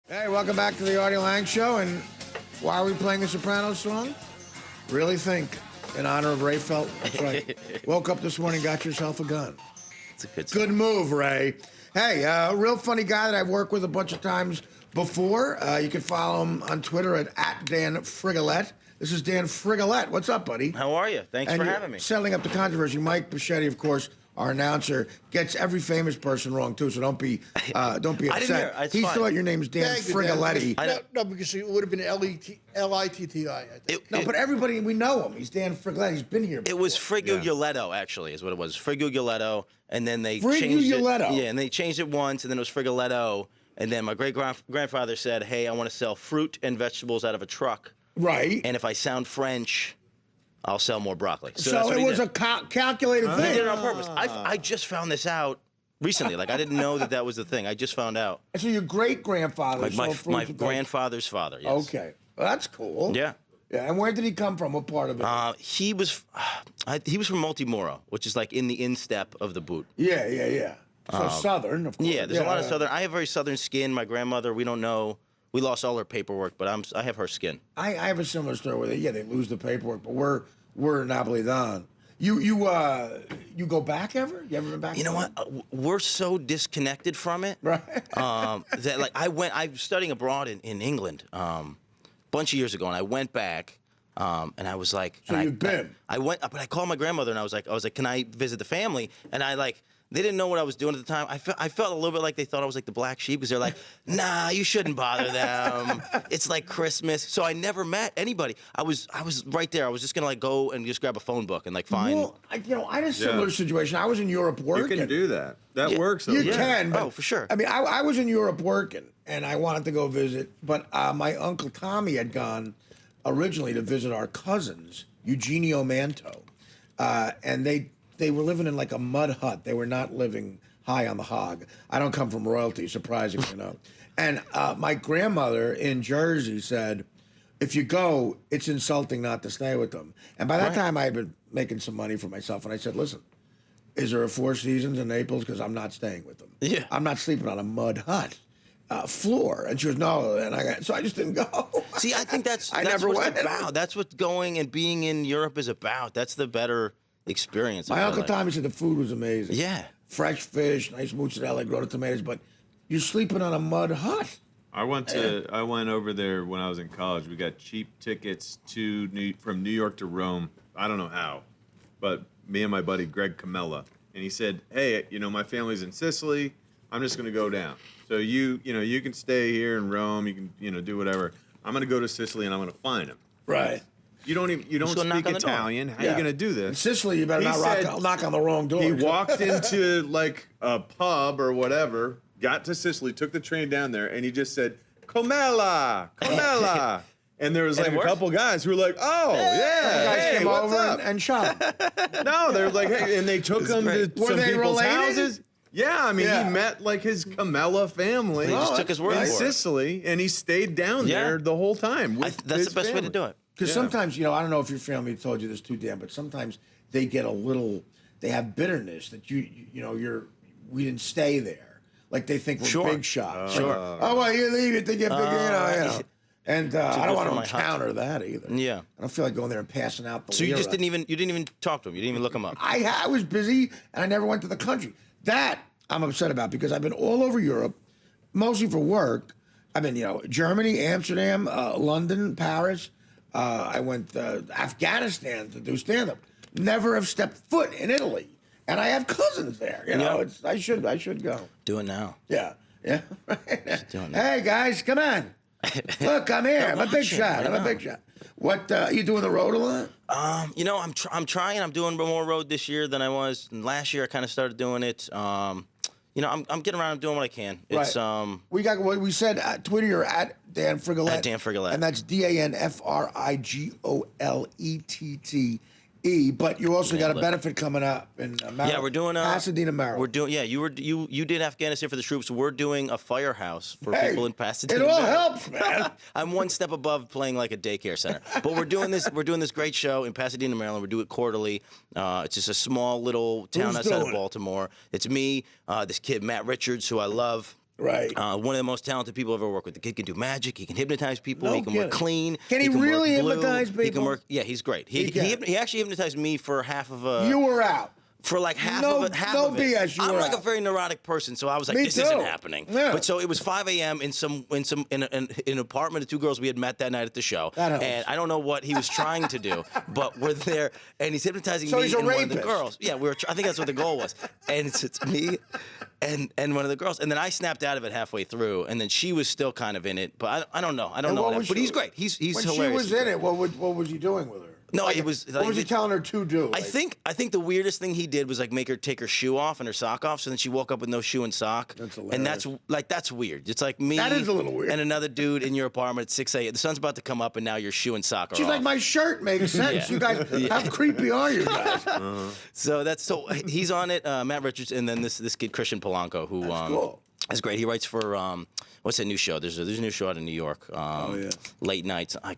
Hey, welcome back to the Artie Lange Show. And why are we playing a Sopranos song? Really think, in honor of Ray Felton. That's right. Woke up this morning, got yourself a gun. It's a good song. Good move, Ray. Hey, a real funny guy that I've worked with a bunch of times before. You can follow him on Twitter at Dan Frigolette. This is Dan Frigolette. What's up, buddy? How are you? Thanks for having me. Settling up the controversy. Mike Bichetti, of course, our announcer, gets every famous person wrong too. So don't be upset. He thought your name's Dan Frigolette. No, because it would have been L-I-T-T-I. No, but everybody, we know him. He's Dan Frigolette. He's been here before. It was Frigolette, actually, is what it was. Frigolette, and then they changed it. Frigolette. Yeah, and they changed it once, and then it was Frigolette, and then my great-grandfather said, hey, I want to sell fruit and vegetables out of a truck. Right. And if I sound French, I'll sell more broccoli. So it was a calculated thing. He did it on purpose. I just found this out recently. Like, I didn't know that was the thing. I just found out. So your great-grandfather My grandfather's father, yes. Okay. Well, that's cool. Yeah. Yeah, and where did he come from? What part of it? He was from Multimoro, which is like in the instep of the boot. Yeah. So southern, of course. Yeah, there's a lot of southern. I have very southern skin. My grandmother, we don't know. We lost all her paperwork, but I have her skin. I have a similar story where they lose the paperwork, but we're Napolitan. You go back ever? You ever been back? You know what? We're so disconnected from it. Right. That like I was studying abroad in England a bunch of years ago, and I went back, and I was like, so you've been? I went, but I called my grandmother, and I was like, can I visit the family? And they didn't know what I was doing at the time. I felt a little bit like they thought I was like the black sheep because they're like, nah, you shouldn't bother them. It's like Christmas. So I never met anybody. I was right there. I was just gonna like go and just grab a phone book and like find. Well, I had a similar situation. I was in Europe working. You can do that. That works. You can. But, for sure. I mean, I was in Europe working, and I wanted to go visit, but my uncle Tommy had gone originally to visit our cousins, Eugenio Manto, and they were living in like a mud hut. They were not living high on the hog. I don't come from royalty, surprisingly enough. And my grandmother in Jersey said, if you go, it's insulting not to stay with them. And by that time, I had been making some money for myself. And I said, listen, is there a Four Seasons in Naples? Because I'm not staying with them. Yeah. I'm not sleeping on a mud hut floor. And she goes, no. And so I just didn't go. See, I think that's never what went. it's about. That's what going and being in Europe is about. That's the better experience. My Uncle Tommy said the food was amazing. Yeah. Fresh fish, nice mozzarella, grilled tomatoes, but you're sleeping on a mud hut. I went over there when I was in college. We got cheap tickets from New York to Rome. I don't know how, but me and my buddy Greg Camella, and he said, hey, my family's in Sicily. I'm just going to go down. So you can stay here in Rome. You can, do whatever. I'm going to go to Sicily and I'm going to find him. Right. You don't speak Italian. How are you going to do this? In Sicily, you better not knock on the wrong door. He walked into like a pub or whatever, got to Sicily, took the train down there, and he just said, Comella. And there was like a couple guys who were like, oh, guys came what's over up? and shot. No, they were like, hey, and they took him to some they people's related? houses. Yeah, I mean, he met like his Camella family. He just took his word for in it. Sicily, and he stayed down there the whole time. That's the best way to do it. Because sometimes, I don't know if your family told you this too, Dan, but sometimes they get they have bitterness that we didn't stay there. Like they think we're big shots. Oh, well, you leave it to get big, And I don't want to encounter that either. Yeah. I don't feel like going there and passing out the So you lira. just didn't even talk to him. You didn't even look him up. I was busy, and I never went to the country. That I'm upset about because I've been all over Europe, mostly for work. I've been, Germany, Amsterdam, London, Paris. I went to Afghanistan to do stand-up. Never have stepped foot in Italy, and I have cousins there. I should go. Do it now. Yeah. Just do it now. Hey guys, come on! Look, I'm here. I'm a big shot. I'm a big shot. What you doing the road a lot? I'm trying. I'm doing more road this year than I was last year. I kind of started doing it. I'm getting around. I'm doing what I can. It's we got what we said at Twitter. You're at Dan Frigolette. At Dan Frigolette. And that's DanFrigolette. But you also got a benefit coming up in Maryland. Yeah, we're doing Pasadena, Maryland. We're doing you did Afghanistan for the troops. We're doing a firehouse for people in Pasadena. It all Maryland. helps, man. I'm one step above playing like a daycare center. But we're doing this great show in Pasadena, Maryland. We do it quarterly. It's just a small little town outside of Baltimore. It's me, this kid Matt Richards, who I love. Right. One of the most talented people I've ever worked with. The kid can do magic. He can hypnotize people. No He can work kidding. clean. Can he work really blue. hypnotize He can people? work. Yeah, he's great. He actually hypnotized me for half of a. You were out. For like half No- of it, half no of it. BS, you I'm were like out. a very neurotic person, so I was like, Me this too. isn't happening. Yeah. But so it was 5 a.m. in an apartment of two girls we had met that night at the show. That helps. And I don't know what he was trying to do, but we're there, and he's hypnotizing So me he's a and one of the rapist. girls. Yeah, I think that's what the goal was. And it's me and one of the girls, and then I snapped out of it halfway through, and then she was still kind of in it, but I don't know. I don't And know. what That, was but she- he's great. He's When hilarious. she was in it, what was he doing with her? No, it was. What was he telling her to do? I think the weirdest thing he did was like make her take her shoe off and her sock off, so then she woke up with no shoe and sock. That's and that's weird. It's like me. That is a little weird. And another dude in your apartment at 6 a.m. The sun's about to come up, and now your shoe and sock are She's off. like, my shirt makes sense. Yeah. You guys, how creepy are you guys? So he's on it. Matt Richards, and then this kid Christian Polanco, who cool. is great. He writes for what's that new show? There's a new show out in New York. yeah. Late nights. I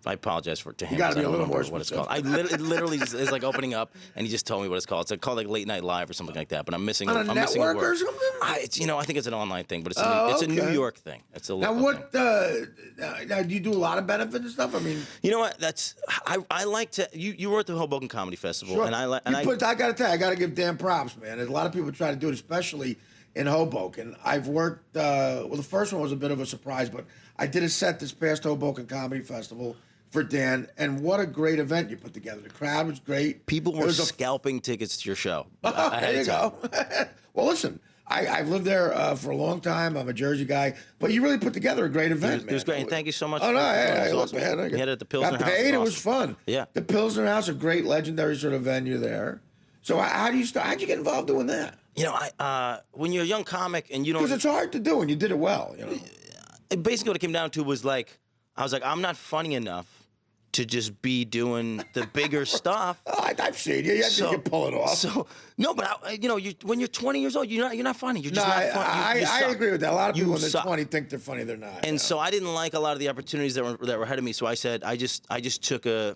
apologize to him. gotta 'cause I be a don't little remember more what it's called. specific. It literally is like opening up, and he just told me what it's called. It's called like Late Night Live or something like that. But I'm missing. On a I'm missing a network word. or something? I think it's an online thing, but it's a New okay. York thing. It's a Now, local what? thing. Now, do you do a lot of benefit and stuff? I mean, You know what? I like to. You were at the Hoboken Comedy Festival, sure. and I gotta tell you, I gotta give Dan props, man. There's a lot of people try to do it, especially in Hoboken. I've worked. Well, the first one was a bit of a surprise, but I did a set this past Hoboken Comedy Festival for Dan, and what a great event you put together. The crowd was great. people It were was a scalping tickets to your show. there you go. Well, listen, I've lived there for a long time. I'm a Jersey guy, but you really put together a great event, man. It was great, and thank you so much. Oh no, for hey, it was look, awesome. man, You had it at the Pilsner got House. paid. It was awesome. fun. Yeah. The Pilsner House, a great legendary sort of venue there. So how do you start? How'd you get involved doing that? You know, when you're a young comic and you don't, Because it's hard to do, and you did it well. You know. basically what it came down to was like, I was like, I'm not funny enough to just be doing the bigger stuff. Oh, I've seen you. You can pull it off. So no, but when you're 20 years old, you're not funny. You're no, just not funny. You I suck. agree with that. A lot of people You when they're suck. 20 think they're funny. They're not. And so I didn't like a lot of the opportunities that were ahead of me. So I said, I just took a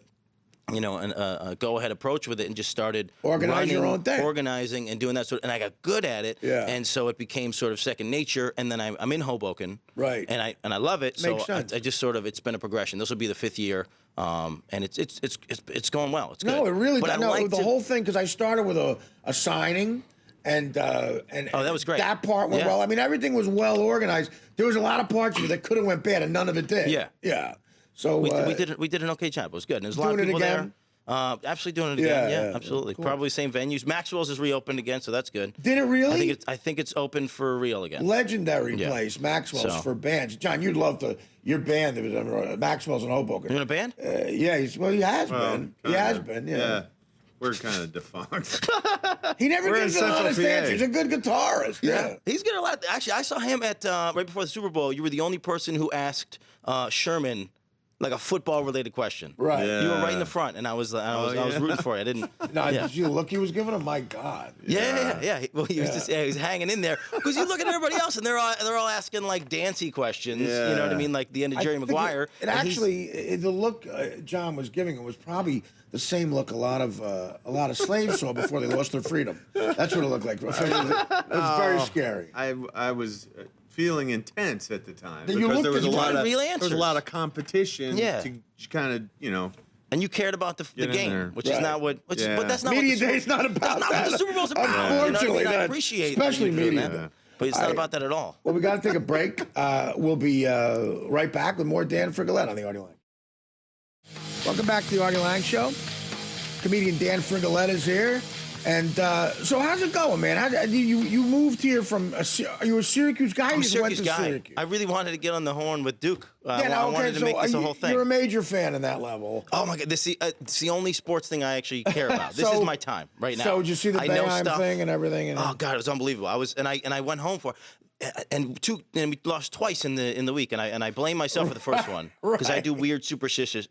go-ahead approach with it and just started Organize your own thing. organizing and doing that sort. And I got good at it. Yeah. And so it became sort of second nature. And then I'm in Hoboken. Right. And I love it. Makes So sense. I just sort of, it's been a progression. This will be the 5th year. And it's going well. It's good. No, it really. But I No, like the to- whole thing because I started with a signing. And Oh, that was great. That part went Yeah. well. I mean, everything was well organized. There was a lot of parts of it that could have went bad, and none of it did. Yeah. yeah. So we did an okay job. It was good. And there's a lot of Doing it people again? there. Absolutely doing it again. Yeah, Yeah, yeah. absolutely. Cool. Probably same venues. Maxwell's is reopened again, so that's good. Did it really? I think it's open for real again. Legendary Yeah. place, Maxwell's So- for bands. John, you'd love to. Your band, Maxwell's in Hoboken. You in a band? Yeah, he has been. He kinda. has been. Yeah. We're kind of defunct. He never We're in gives an Central honest PA. answer. He's a good guitarist. Yeah. He's good a lot. Actually, I saw him at right before the Super Bowl. You were the only person who asked Sherman like a football-related question. Right. Yeah. You were right in the front, and I was rooting for you. I didn't. No, yeah. did you the look he was giving him? My God. Yeah. Well, he was he was hanging in there because you look at everybody else, and they're all asking like dancey questions. You know what I Yeah. mean, like the end of Jerry I think Maguire. It and he's- actually, the look John was giving him was probably the same look a lot of slaves saw before they lost their freedom. That's what it looked like. It was very scary. I was feeling intense at the time You because looked there was at- a you lot wanted of real there was a answers. lot of competition Yeah. to kind of And you cared about the Get in game, there. which Right. is not what. Which is, Yeah. but that's not Media what the Day's not about that's not that. what the Super Bowl's about. You know what I mean? Unfortunately, I not. appreciate Especially you doing media. that, but it's not about that at all. Well, we got to take a break. We'll be right back with more Dan Frigolette on the Artie Lange. Welcome back to the Artie Lange Show. Comedian Dan Frigolette is here. And so how's it going, man? You moved here from, are you a Syracuse guy? I'm a You just went Syracuse to guy. Syracuse. I really wanted to get on the horn with Duke. Yeah, no, I okay, wanted to so make this a you- whole thing. You're a major fan in that level. Oh my God! This it's the only sports thing I actually care about. This So- is my time right now. So did you see the I know Bayheim stuff. thing and everything? And Oh God, it was unbelievable. I went home for, and we lost twice in the week, and I blame myself for the first one because I do weird superstitious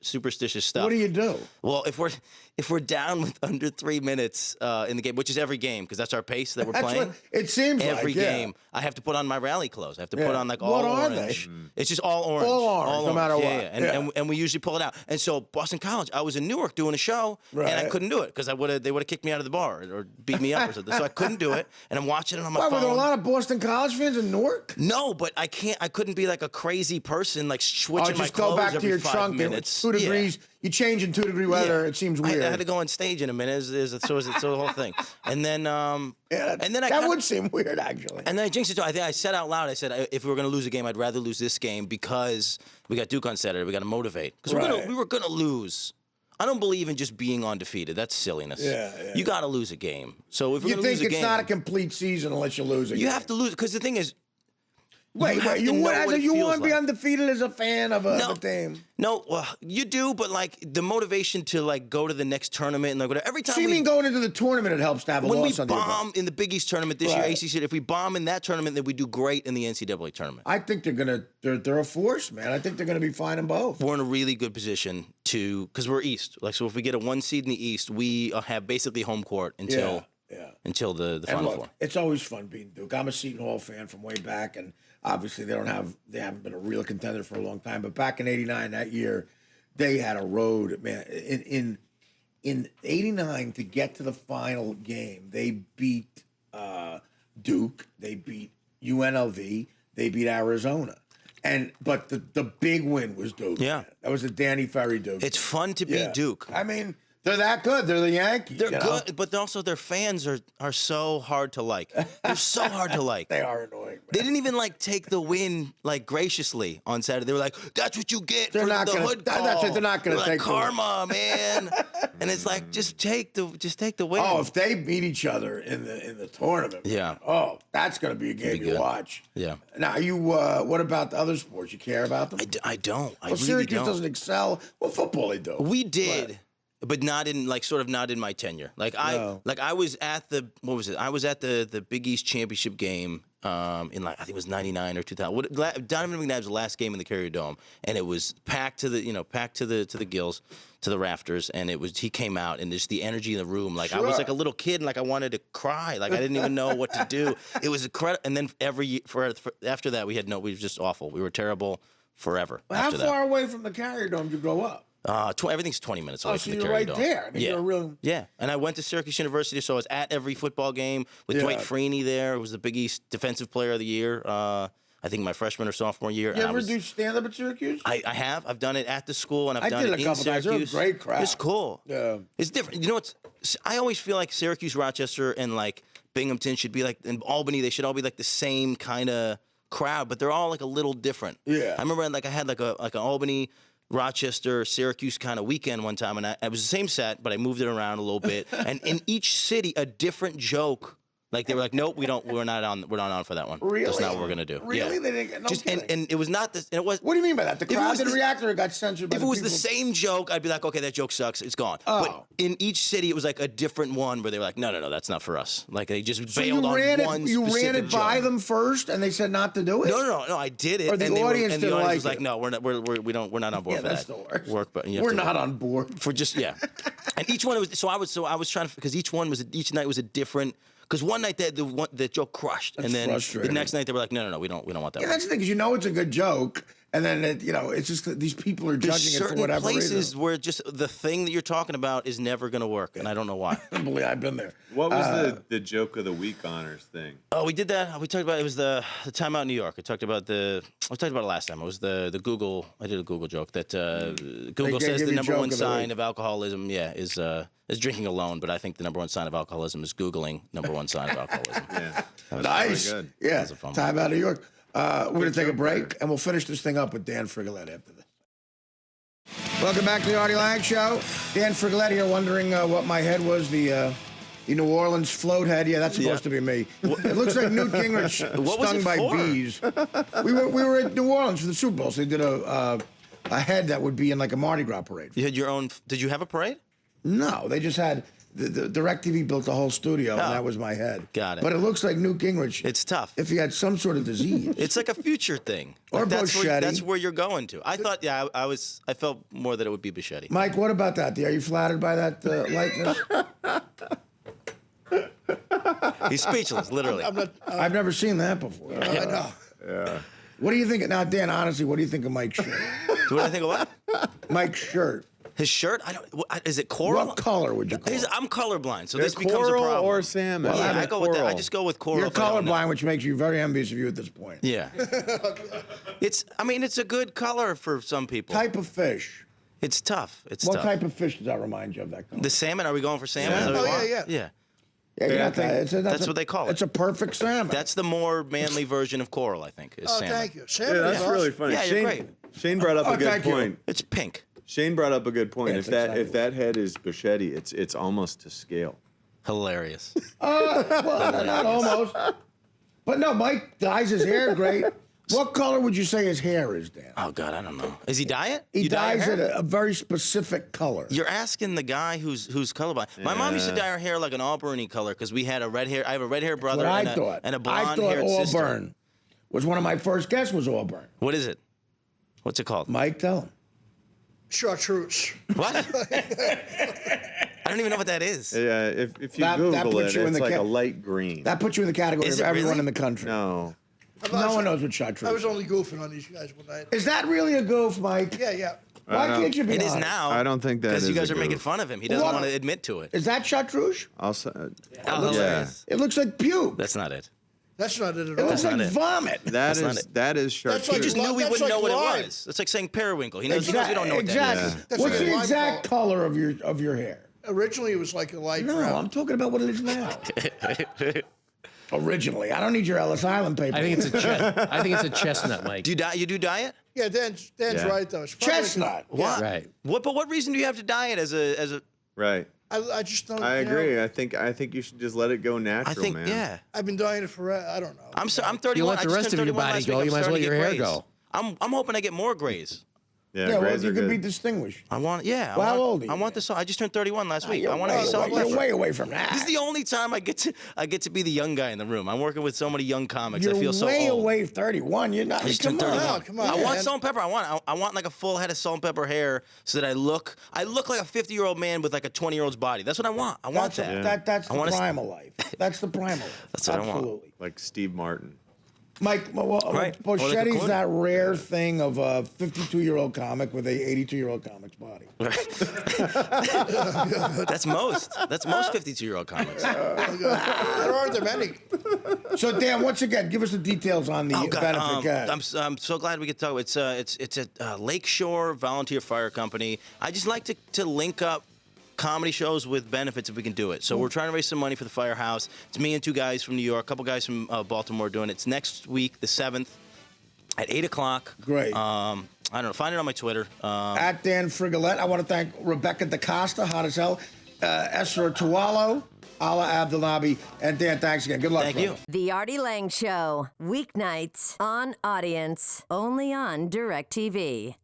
stuff. what do you do? Well, if we're down with under 3 minutes in the game, which is every game because that's our pace that we're That's playing. what it seems Every like, yeah. game, I have to put on my rally clothes. I have to Yeah. put on like all What are they? orange. It's just all orange. All orange, no matter what. Yeah. And we usually pull it out. And so Boston College, I was in Newark doing a show, and I couldn't do it because they would have kicked me out of the bar or beat me up or something. So I couldn't do it, and I'm watching it on my phone. Were there a lot of Boston College fans in Newark? No, but I couldn't be like a crazy person, like switching my just clothes go back every to your 5 trunk. minutes. 2 degrees. You change in 2-degree weather. It seems weird. I had to go on stage in a minute. So the whole thing. And then, that would seem weird, actually. And then I jinxed it too. I think I said out loud, I said, if we were going to lose a game, I'd rather lose this game because we got Duke on Saturday. We got to motivate. Because we were going to lose. I don't believe in just being undefeated. That's silliness. Yeah. You got to lose a game. So if we're you going to lose a game, think it's not a complete season unless you lose a game. You have to lose. Because the thing is, Wait, you want to be undefeated as a fan of a team? No, well, you do, but like the motivation to like go to the next tournament and like whatever. Every time So you mean going into the tournament, it helps to have a loss under your belt? When we bomb in the Big East tournament this year, ACC, if we bomb in that tournament, then we do great in the NCAA tournament. I think they're a force, man. I think they're gonna be fine in both. We're in a really good position because we're East. Like, so if we get a 1 seed in the East, we have basically home court until the Final Four. It's always fun being Duke. I'm a Seton Hall fan from way back, and obviously they haven't been a real contender for a long time. But back in '89, that year, they had a road, man. In '89, to get to the final game, they beat Duke, they beat UNLV, they beat Arizona. But the big win was Duke. Yeah. Man. That was the Danny Ferry Duke. It's fun to beat Duke. I mean, they're that good. They're the Yankees. They're good, but also their fans are so hard to like. They're so hard to like. They are annoying. Man. They didn't even like take the win like graciously on Saturday. They were like, "That's what you get They're for not the gonna, hood that- call." That's it. They're not going to take like karma, man. And it's like just take the win. Oh, if they beat each other in the tournament, man, oh, that's going to be a game you watch. Yeah. Now what about the other sports? You care about them? I don't. I Well, really Syracuse don't. doesn't excel. Well, football they do. We did. But not in not in my tenure. I was at I was at the Big East championship game in I think it was '99 or 2000. Donovan McNabb's last game in the Carrier Dome, and it was packed to the gills, to the rafters, and he came out and just the energy in the room. Like I was like a little kid, and like I wanted to cry. Like I didn't even know what to do. It was incredible. And then every year after that, we were just awful. We were terrible forever. How far away from the Carrier Dome did you grow up? Everything's 20 minutes away from the you're Carrier right Dome. there. I mean, you're a real... Yeah, and I went to Syracuse University, so I was at every football game with Dwight Freeney there. It was the Big East Defensive Player of the Year, I think my freshman or sophomore year. You ever do stand-up at Syracuse? I have. I've done it at the school, and I've done it in couple times. Syracuse. They're a great crowd. It's cool. Yeah. It's different. You know what's... I always feel like Syracuse, Rochester, and like Binghamton should be like... In Albany, they should all be like the same kind of crowd, but they're all like a little different. Yeah. I remember I had like an Albany... Rochester, Syracuse kind of weekend one time, and it was the same set, but I moved it around a little bit. And in each city, a different joke. Like they were like, nope, we're not on for that one. Really? That's not what we're gonna do. Really? Yeah. They didn't. No kidding. And it was not this. And it was. What do you mean by that? The crowd didn't react, or it got censored by If the it was people? the same joke, I'd be like, okay, that joke sucks. It's gone. Oh. But in each city, it was like a different one where they were like, no, that's not for us. Like they just So bailed on one you ran specific it by joke. them first, and they said not to do it. No. I did it. Or the and audience and the didn't audience like was like, it. no, we're not on board Yeah, for that's that. the worst. But We're not on board. for just and each one was I was trying to because each night was a different. Because one night the joke crushed, That's and then the frustrating. next night they were like, no, we don't want that. Yeah, one. that's the thing, because you know it's a good joke, and then it's just that these people are There's judging it for certain whatever places reason. where just the thing that you're talking about is never going to work, and I don't know why. I've been there. What was the joke of the week honors thing? Oh, we did that. We talked about it was the time out in New York. I talked about it last time. It was the Google. I did a Google joke that Google says the number one sign of alcoholism, is drinking alone. But I think the number one sign of alcoholism is Googling number one sign of alcoholism. Yeah. Nice. Very good. Yeah. was a fun Time out of New York. We're going to take a break, and we'll finish this thing up with Dan Frigolette after this. Welcome back to the Artie Lange Show. Dan Frigolette here, wondering what my head was. The New Orleans float head. Yeah, that's supposed to be me. It looks like Newt Gingrich What was stung it by for? bees. We were at New Orleans for the Super Bowl, so they did a head that would be in like a Mardi Gras parade. You had your own. Did you have a parade? No, they just had the DirecTV built the whole studio, and that was my head. Got it. But it looks like Newt Gingrich. It's tough. If he had some sort of disease. It's like a future thing. Or that's Buschetti. that's where you're going to. I thought, I felt more that it would be Buschetti. Mike, what about that? Are you flattered by that likeness? He's speechless, literally. I've never seen that before. I know. Yeah. What do you think? Now, Dan, honestly, what do you think of Mike's shirt? Do what I think of what? Mike's shirt. His shirt? Is it coral? What color would you call it? I'm colorblind, so They're this becomes a coral problem. or salmon. Yeah, Well, I go with that. I coral. just go with coral. You're if I don't know. colorblind, which makes you very envious of you at this point. Yeah. It's a good color for some people. Type of fish. It's tough. It's What tough. type of fish does that remind you of, that color? The salmon? Are we going for salmon? Is that what Oh, we yeah, want? yeah. Yeah. Yeah, you got think- that. That's what they call it. It's a perfect salmon. That's the more manly version of coral, I think, is Oh, salmon. thank you. Yeah, Salmon that's is really awesome. funny. Yeah, you're great. Shane brought up Oh, a good thank you. point. It's pink. Shane brought up a good point. Yes, If that exactly. if that head is Bichetti, it's almost to scale. Hilarious. Well, not almost. But no, Mike dyes his hair great. What color would you say his hair is, Dan? Oh, God, I don't know. Is he dye it? He You dye your dyes hair? it a very specific color. You're asking the guy who's colorblind. My mom used to dye her hair like an auburny color because we had a red hair. I have a red hair brother What I and, thought. and a I blonde thought haired sister. Auburn was one of my first guesses was Auburn. What is it? What's it called? Mike, tell him. Chartreuse. What? I don't even know what that is. Yeah, if you That Google puts it, you in it's the like ca- a light green. That puts you in the category Is of it everyone really? in the country. No. No one knows what chartreuse I was is. only goofing on these guys one night. Is that really a goof, Mike? Yeah, yeah. Why can't you be It is honest? now. I don't think that because you is guys a are making goof. fun of him. He doesn't What? want to admit to it. Is that chartreuse? I'll say, Oh, yeah. hilarious. It looks like puke. That's not it. That's not it at It all. looks not like it. vomit. That's not it. that is That's chartreuse. like He just knew we That's wouldn't know like what lime. it was. It's like saying periwinkle. He knows we don't know what exactly. that is. Yeah. That's What's like the a lime exact color. color of your hair? Originally, it was like a light No, brown. I'm talking about what it is now. Originally, I don't need your Ellis Island paper. I think it's a chestnut, Mike. Do you do diet? Yeah, Dan's Yeah. right though. It's probably- chestnut. What? Right. But what reason do you have to diet as a? Right. I just don't. I you know, agree. I think you should just let it go natural, I think man. yeah. I've been dying it for I don't know. I'm 31. You let I the just rest turned of your 31 body last go, week. you I'm might as well starting let to your get hair grays. go. I'm hoping I get more grays. Yeah, Yeah, well, grays you are could good. be distinguished. I want yeah. Well, how old are you, I want this. I just turned 31 last week. You're I want to be way- celebrated. You're way away from that. This is the only time I get to be the young guy in the room. I'm working with so many young comics. You're I feel so way old. away. 31. You're not. I just Come turned on. 31. Oh, come on, I want man. salt and pepper. I want like a full head of salt and pepper hair so that I look like a 50-year-old man with like a 20-year-old's body. That's what I want. I want that. That's I the wanna- prime of life. That's the prime of life. That's what I want. Absolutely. Like Steve Martin. Mike, Right. Or like a Bochetti's Clooney. that rare thing of a 52-year-old comic with a 82-year-old comic's body. That's most 52-year-old comics. There aren't that many. So, Dan, once again, give us the details on the benefit. Go ahead. I'm so glad we could talk. It's a Lakeshore Volunteer Fire Company. I just like to link up comedy shows with benefits if we can do it. So we're trying to raise some money for the firehouse. It's me and two guys from New York, a couple guys from Baltimore doing it. It's next week, the 7th, at 8 o'clock. Great. I don't know. Find it on my Twitter. At Dan Frigolette, I want to thank Rebecca DaCosta, hot as hell, Esra Tuwalo, Ala Abdelabi, and Dan, thanks again. Good luck. Thank brother. you. The Artie Lange Show, weeknights on Audience, only on DirecTV.